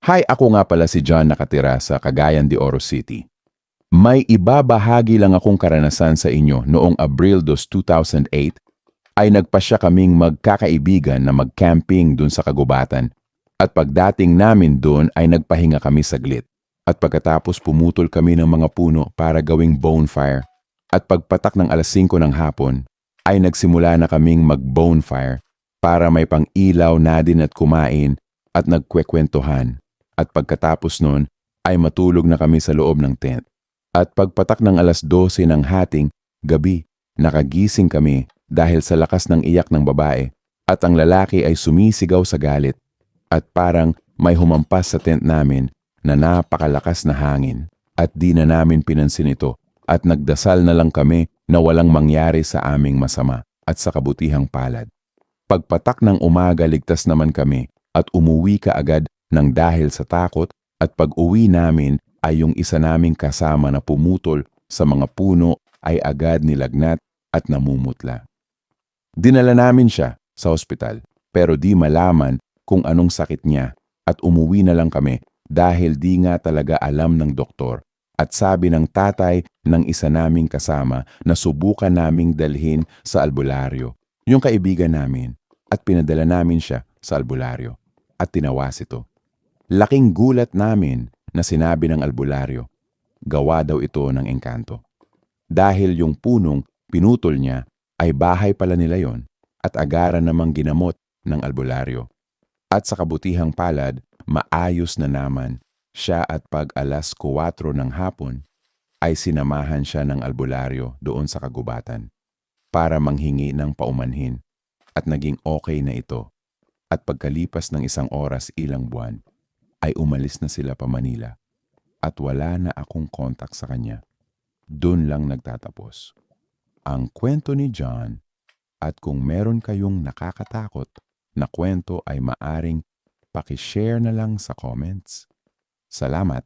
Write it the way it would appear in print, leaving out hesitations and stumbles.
Hi, ako nga pala si John nakatira sa Cagayan de Oro City. May ibabahagi lang akong karanasan sa inyo noong Abril 2008 ay nagpasya kaming magkakaibigan na mag-camping dun sa kagubatan. At pagdating namin dun ay nagpahinga kami saglit. At pagkatapos pumutol kami ng mga puno para gawing bonfire. At pagpatak ng alas 5 ng hapon ay nagsimula na kaming mag-bonfire para may pang-ilaw na din at kumain at nagkwekwentuhan. At pagkatapos nun ay matulog na kami sa loob ng tent. At pagpatak ng alas 12 ng hating gabi, nakagising kami dahil sa lakas ng iyak ng babae at ang lalaki ay sumisigaw sa galit at parang may humampas sa tent namin na napakalakas na hangin at di na namin pinansin ito at nagdasal na lang kami na walang mangyari sa aming masama at sa kabutihang palad. Pagpatak ng umaga ligtas naman kami at umuwi kaagad nang dahil sa takot at pag-uwi namin ay yung isa naming kasama na pumutol sa mga puno ay agad nilagnat at namumutla. Dinala namin siya sa ospital pero di malaman kung anong sakit niya at umuwi na lang kami dahil di nga talaga alam ng doktor at sabi ng tatay ng isa naming kasama na subukan naming dalhin sa albularyo, yung kaibigan namin, at pinadala namin siya sa albularyo at tinawas ito. Laking gulat namin na sinabi ng albularyo, gawa daw ito ng engkanto. Dahil yung punong pinutol niya ay bahay pala nila yon at agaran namang ginamot ng albularyo. At sa kabutihang palad, maayos na naman siya at pag alas 4 ng hapon ay sinamahan siya ng albularyo doon sa kagubatan para manghingi ng paumanhin at naging okay na ito. At pagkalipas ng 1 oras ilang buwan, ay umalis na sila pa Manila at wala na akong kontak sa kanya. Doon lang nagtatapos ang kwento ni John at kung meron kayong nakakatakot na kwento ay maaring pakishare na lang sa comments. Salamat!